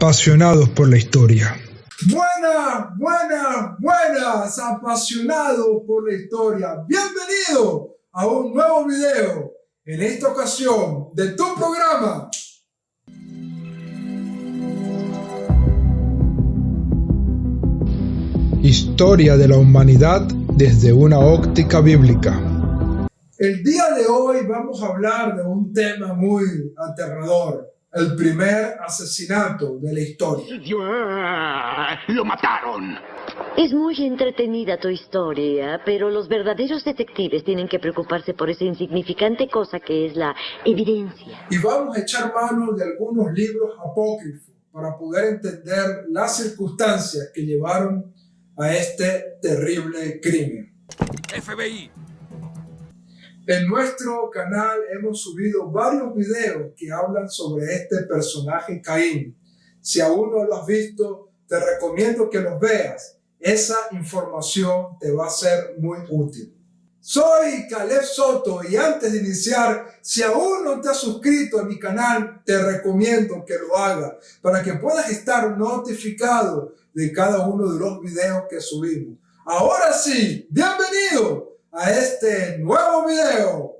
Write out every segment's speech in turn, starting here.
apasionados por la historia. Buenas, apasionados por la historia. Bienvenido a un nuevo video, en esta ocasión, de tu programa. Historia de la humanidad desde una óptica bíblica. El día de hoy vamos a hablar de un tema muy aterrador. El primer asesinato de la historia. ¡Lo mataron! Es muy entretenida tu historia, pero los verdaderos detectives tienen que preocuparse por esa insignificante cosa que es la evidencia. Y vamos a echar mano de algunos libros apócrifos para poder entender las circunstancias que llevaron a este terrible crimen. FBI. En nuestro canal hemos subido varios videos que hablan sobre este personaje Caín. Si aún no lo has visto, te recomiendo que los veas. Esa información te va a ser muy útil. Soy Caleb Soto y antes de iniciar, si aún no te has suscrito a mi canal, te recomiendo que lo hagas para que puedas estar notificado de cada uno de los videos que subimos. Ahora sí, bienvenido a este nuevo video.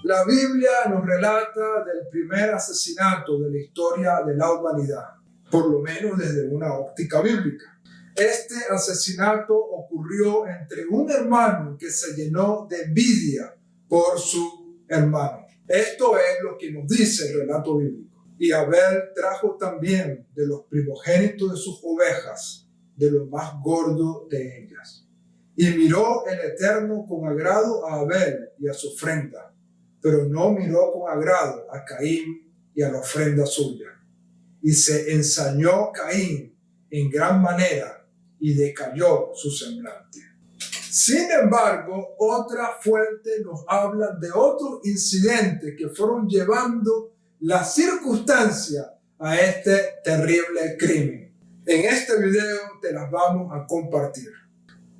La Biblia nos relata del primer asesinato de la historia de la humanidad, por lo menos desde una óptica bíblica. Este asesinato ocurrió entre un hermano que se llenó de envidia por su hermano. Esto es lo que nos dice el relato bíblico. Y Abel trajo también de los primogénitos de sus ovejas, de lo más gordo de ellas. Y miró el Eterno con agrado a Abel y a su ofrenda, pero no miró con agrado a Caín y a la ofrenda suya. Y se ensañó Caín en gran manera y decayó su semblante. Sin embargo, otra fuente nos habla de otros incidentes que fueron llevando la circunstancia a este terrible crimen. En este video te las vamos a compartir.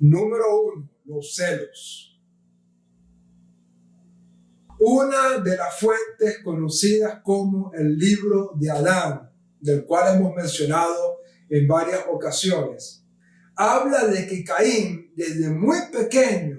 Número 1, los celos. Una de las fuentes conocidas como el libro de Adán, del cual hemos mencionado en varias ocasiones, habla de que Caín, desde muy pequeño,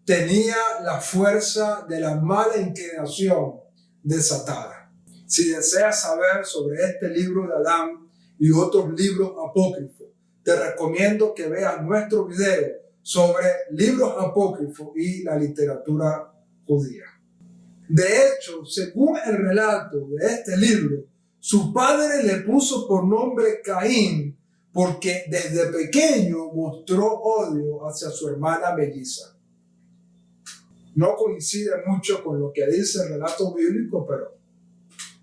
tenía la fuerza de la mala inclinación desatada. Si deseas saber sobre este libro de Adán y otros libros apócrifos, te recomiendo que veas nuestro video sobre libros apócrifos y la literatura judía. De hecho, según el relato de este libro, su padre le puso por nombre Caín porque desde pequeño mostró odio hacia su hermana melliza. No coincide mucho con lo que dice el relato bíblico, pero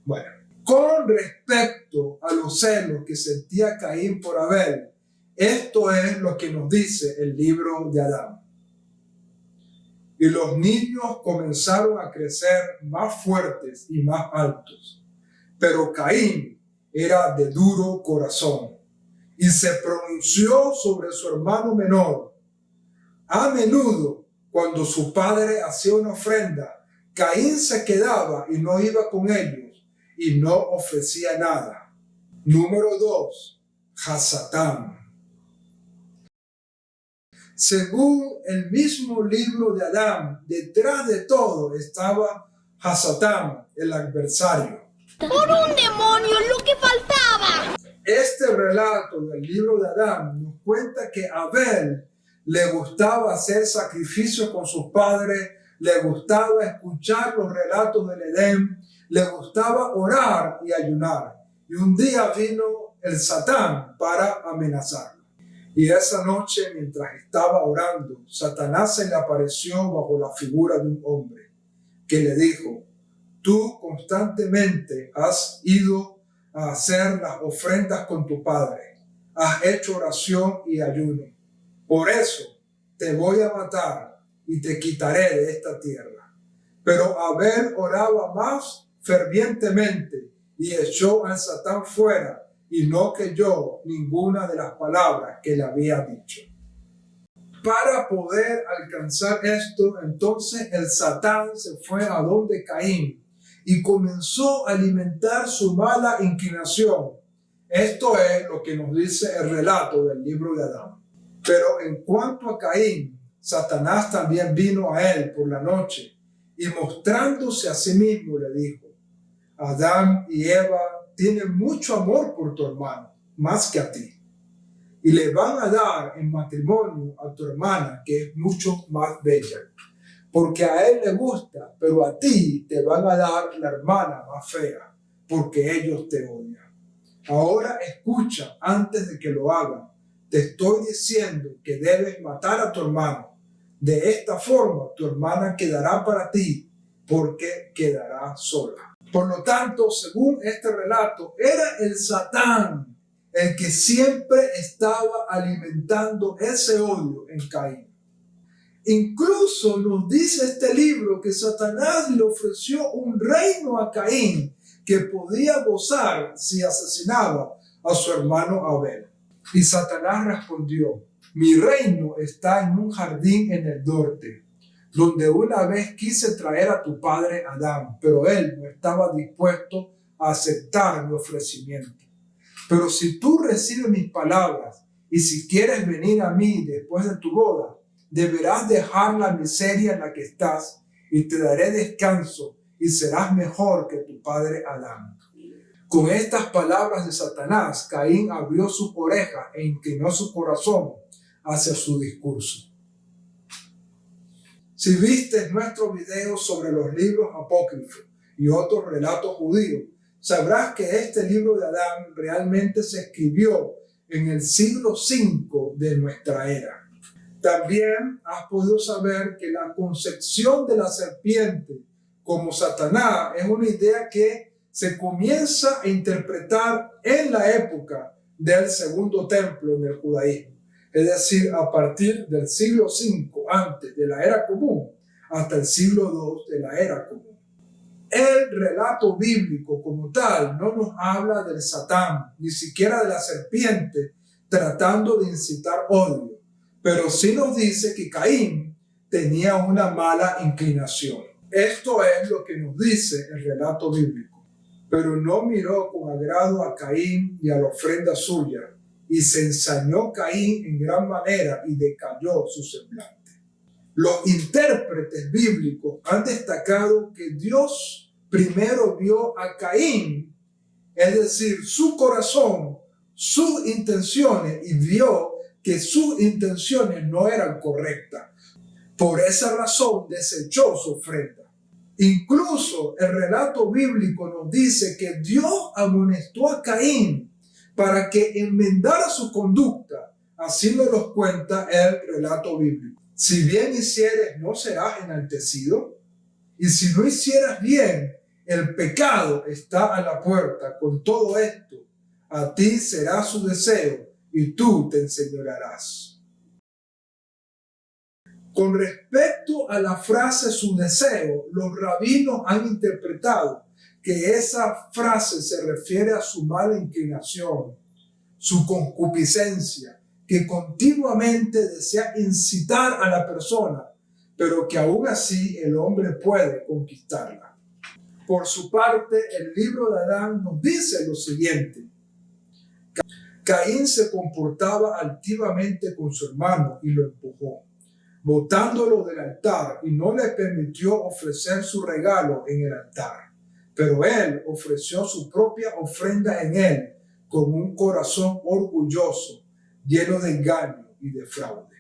bueno. Con respecto a los celos que sentía Caín por Abel, esto es lo que nos dice el libro de Adán. Y los niños comenzaron a crecer más fuertes y más altos, pero Caín era de duro corazón y se pronunció sobre su hermano menor. A menudo, cuando su padre hacía una ofrenda, Caín se quedaba y no iba con ellos y no ofrecía nada. Número 2, Hasatán. Según el mismo libro de Adán, detrás de todo estaba Hasatán, el adversario. ¡Por un demonio, lo que faltaba! Este relato del libro de Adán nos cuenta que a Abel le gustaba hacer sacrificios con sus padres, le gustaba escuchar los relatos del Edén, le gustaba orar y ayunar. Y un día vino el Satán para amenazarlo. Y esa noche, mientras estaba orando, Satanás se le apareció bajo la figura de un hombre que le dijo: tú constantemente has ido a hacer las ofrendas con tu padre, has hecho oración y ayuno. Por eso te voy a matar y te quitaré de esta tierra. Pero Abel oraba más fervientemente y echó al Satán fuera y no creyó ninguna de las palabras que le había dicho. para poder alcanzar esto, entonces el Satán se fue a donde Caín y comenzó a alimentar su mala inclinación. Esto es lo que nos dice el relato del libro de Adán. Pero en cuanto a Caín, Satanás también vino a él por la noche y mostrándose a sí mismo le dijo: Adán y Eva tienen mucho amor por tu hermano, más que a ti. Y le van a dar en matrimonio a tu hermana, que es mucho más bella, porque a él le gusta, pero a ti te van a dar la hermana más fea, porque ellos te odian. Ahora escucha antes de que lo hagan. Te estoy diciendo que debes matar a tu hermano. De esta forma tu hermana quedará para ti, porque quedará sola. Por lo tanto, según este relato, era el Satán el que siempre estaba alimentando ese odio en Caín. Incluso nos dice este libro que Satanás le ofreció un reino a Caín que podía gozar si asesinaba a su hermano Abel. Y Satanás respondió: mi reino está en un jardín en el norte, donde una vez quise traer a tu padre Adán, pero él no estaba dispuesto a aceptar mi ofrecimiento. Pero si tú recibes mis palabras y si quieres venir a mí después de tu boda, deberás dejar la miseria en la que estás y te daré descanso y serás mejor que tu padre Adán. Con estas palabras de Satanás, Caín abrió sus orejas e inclinó su corazón hacia su discurso. Si viste nuestro video sobre los libros apócrifos y otros relatos judíos, sabrás que este libro de Adán realmente se escribió en el siglo V de nuestra era. También has podido saber que la concepción de la serpiente como Satanás es una idea que se comienza a interpretar en la época del Segundo Templo en el judaísmo, es decir, a partir del siglo V antes de la era común hasta el siglo II de la era común. El relato bíblico como tal no nos habla del Satán, ni siquiera de la serpiente tratando de incitar odio, pero sí nos dice que Caín tenía una mala inclinación. Esto es lo que nos dice el relato bíblico. Pero no miró con agrado a Caín y a la ofrenda suya, y se ensañó Caín en gran manera y decayó su semblante. Los intérpretes bíblicos han destacado que Dios primero vio a Caín, es decir, su corazón, sus intenciones, y vio que sus intenciones no eran correctas. Por esa razón desechó su ofrenda. Incluso el relato bíblico nos dice que Dios amonestó a Caín para que enmendara su conducta. Así nos lo cuenta el relato bíblico. Si bien hicieres, no serás enaltecido. Y si no hicieras bien, el pecado está a la puerta. Con todo esto, a ti será su deseo y tú te enseñorearás. Con respecto a la frase su deseo, los rabinos han interpretado que esa frase se refiere a su mala inclinación, su concupiscencia, que continuamente desea incitar a la persona, pero que aún así el hombre puede conquistarla. Por su parte, el libro de Adán nos dice lo siguiente: Caín se comportaba altivamente con su hermano y lo empujó, botándolo del altar, y no le permitió ofrecer su regalo en el altar. Pero él ofreció su propia ofrenda en él, con un corazón orgulloso, lleno de engaño y de fraude.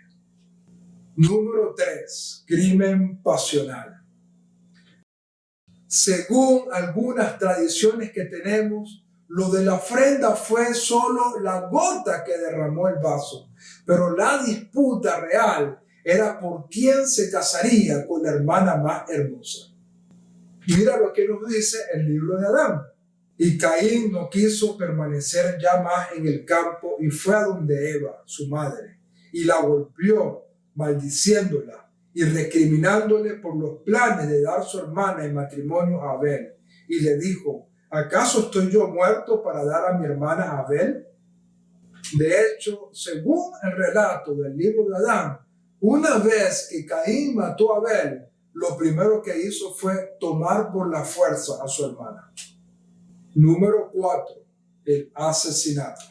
Número 3. Crimen pasional. Según algunas tradiciones que tenemos, lo de la ofrenda fue solo la gota que derramó el vaso, pero la disputa real era por quién se casaría con la hermana más hermosa. Mira lo que nos dice el libro de Adán. Y Caín no quiso permanecer ya más en el campo y fue a donde Eva, su madre, y la golpeó, maldiciéndola y recriminándole por los planes de dar su hermana en matrimonio a Abel. Y le dijo: ¿acaso estoy yo muerto para dar a mi hermana a Abel? De hecho, según el relato del libro de Adán, Una vez que Caín mató a Abel, lo primero que hizo fue tomar por la fuerza a su hermana. Número 4. El asesinato.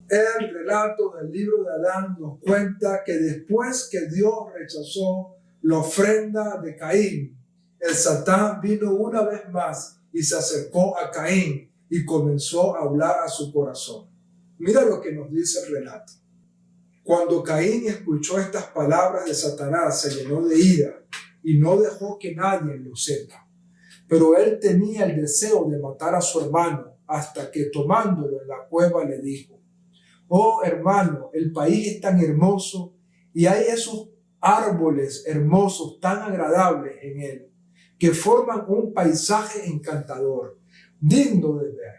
El relato del libro de Adán nos cuenta que después que Dios rechazó la ofrenda de Caín, el Satán vino una vez más y se acercó a Caín y comenzó a hablar a su corazón. Mira lo que nos dice el relato. Cuando Caín escuchó estas palabras de Satanás, se llenó de ira y no dejó que nadie lo sepa. Pero él tenía el deseo de matar a su hermano, hasta que tomándolo en la cueva le dijo: oh hermano, el país es tan hermoso y hay esos árboles hermosos tan agradables en él, que forman un paisaje encantador, digno de ver.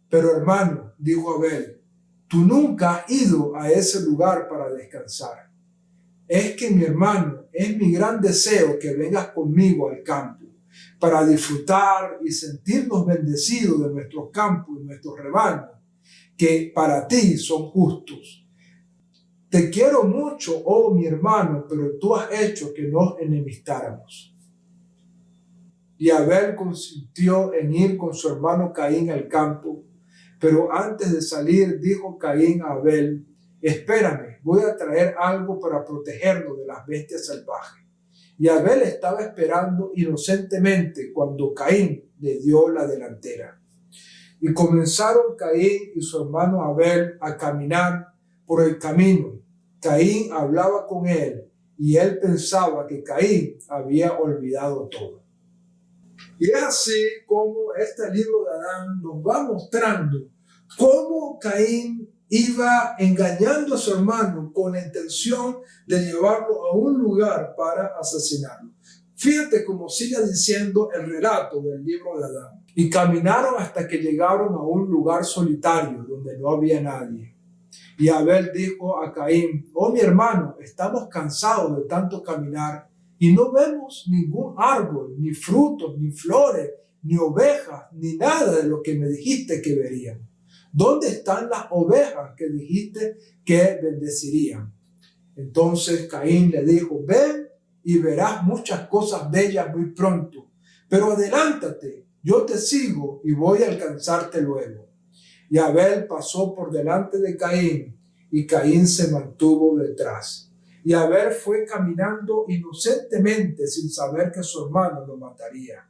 Pero hermano, dijo Abel, tú nunca has ido a ese lugar para descansar. Es que mi hermano, es mi gran deseo que vengas conmigo al campo, para disfrutar y sentirnos bendecidos de nuestros campos y nuestros rebaños, que para ti son justos. Te quiero mucho, oh mi hermano, pero tú has hecho que nos enemistáramos. Y Abel consintió en ir con su hermano Caín al campo, pero antes de salir dijo Caín a Abel: espérame, voy a traer algo para protegernos de las bestias salvajes. Y Abel estaba esperando inocentemente cuando Caín le dio la delantera. Y comenzaron Caín y su hermano Abel a caminar por el camino. Caín hablaba con él y él pensaba que Caín había olvidado todo. Y es así como este libro de Adán nos va mostrando cómo Caín iba engañando a su hermano con la intención de llevarlo a un lugar para asesinarlo. Fíjate cómo sigue diciendo el relato del libro de Adán. Y caminaron hasta que llegaron a un lugar solitario donde no había nadie. Y Abel dijo a Caín: oh mi hermano, estamos cansados de tanto caminar y no vemos ningún árbol, ni frutos, ni flores, ni ovejas, ni nada de lo que me dijiste que veríamos. ¿Dónde están las ovejas que dijiste que bendecirían? Entonces Caín le dijo: ven y verás muchas cosas bellas muy pronto, pero adelántate, yo te sigo y voy a alcanzarte luego. Y Abel pasó por delante de Caín y Caín se mantuvo detrás. Y Abel fue caminando inocentemente sin saber que su hermano lo mataría.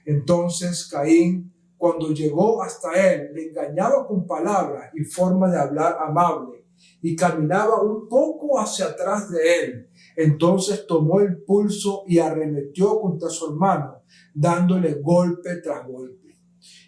Entonces Caín, cuando llegó hasta él, le engañaba con palabras y forma de hablar amable y caminaba un poco hacia atrás de él. Entonces tomó el pulso y arremetió contra su hermano, dándole golpe tras golpe.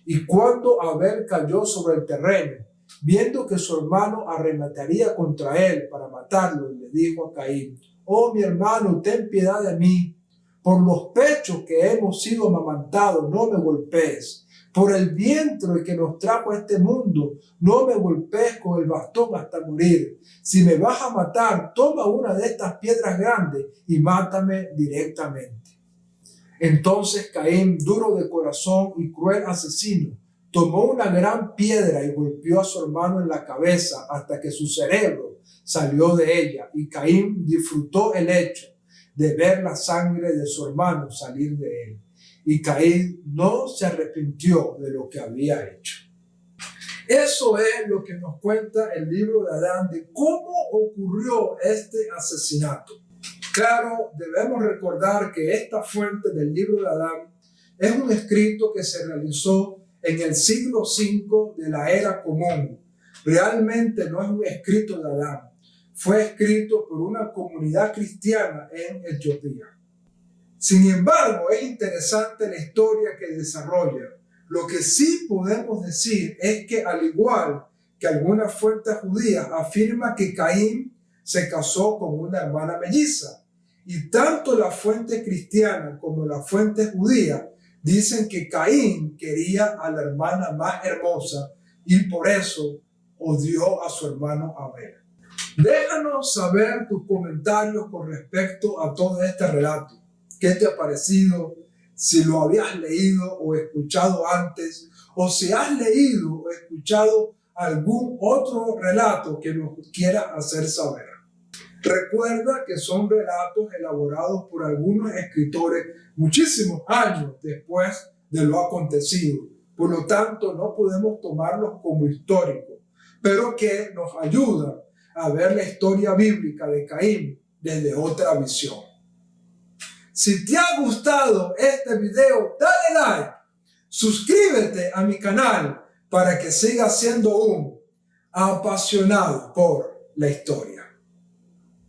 Y cuando Abel cayó sobre el terreno, viendo que su hermano arremetaría contra él para matarlo, le dijo a Caín: oh mi hermano, ten piedad de mí. Por los pechos que hemos sido amamantados, no me golpees. Por el vientre que nos trajo a este mundo, no me golpees con el bastón hasta morir. Si me vas a matar, toma una de estas piedras grandes y mátame directamente. Entonces Caín, duro de corazón y cruel asesino, tomó una gran piedra y golpeó a su hermano en la cabeza hasta que su cerebro salió de ella. Y Caín disfrutó el hecho de ver la sangre de su hermano salir de él. Y Caín no se arrepintió de lo que había hecho. Eso es lo que nos cuenta el libro de Adán, de cómo ocurrió este asesinato. Claro, debemos recordar que esta fuente del libro de Adán es un escrito que se realizó en el siglo V de la era común. Realmente no es un escrito de Adán. Fue escrito por una comunidad cristiana en Etiopía. Sin embargo, es interesante la historia que desarrolla. Lo que sí podemos decir es que, al igual que algunas fuentes judías, afirma que Caín se casó con una hermana melliza. Y tanto la fuente cristiana como la fuente judía dicen que Caín quería a la hermana más hermosa y por eso odió a su hermano Abel. Déjanos saber tus comentarios con respecto a todo este relato. ¿Qué te ha parecido? Si lo habías leído o escuchado antes, o si has leído o escuchado algún otro relato que nos quieras hacer saber. Recuerda que son relatos elaborados por algunos escritores muchísimos años después de lo acontecido. Por lo tanto, no podemos tomarlos como históricos, pero que nos ayudan a ver la historia bíblica de Caín desde otra visión. Si te ha gustado este video, dale like, suscríbete a mi canal para que sigas siendo un apasionado por la historia.